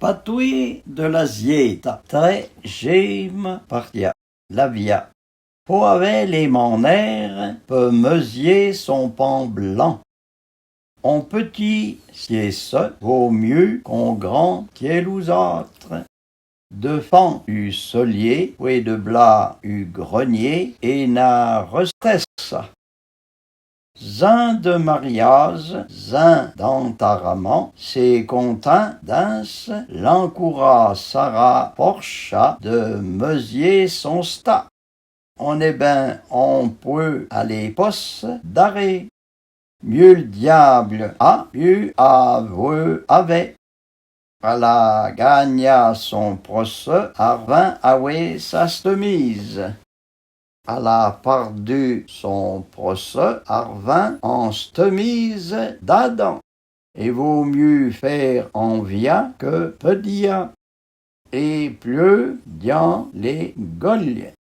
Patui de la zieta, tre gem partia, la via. Poave les manères, peut mesier son pan blanc. On petit, c'est ce, vaut mieux qu'on grand qu'est autres. De fan u solier, et de blas u grenier, et na restressa. Zin de mariage, zin d'entaramant, c'est content d'ins, l'encoura Sarah Porcha de mesier son sta. On est ben, on peut aller posse d'arrêt. Mieux le diable a, mieux aveu avait. À la gagna son procès, arvin awe sa stemise. À la pardu son procès, arvin en stemise d'Adam. Et vaut mieux faire envia que pedia. Et pleu diant les gaules.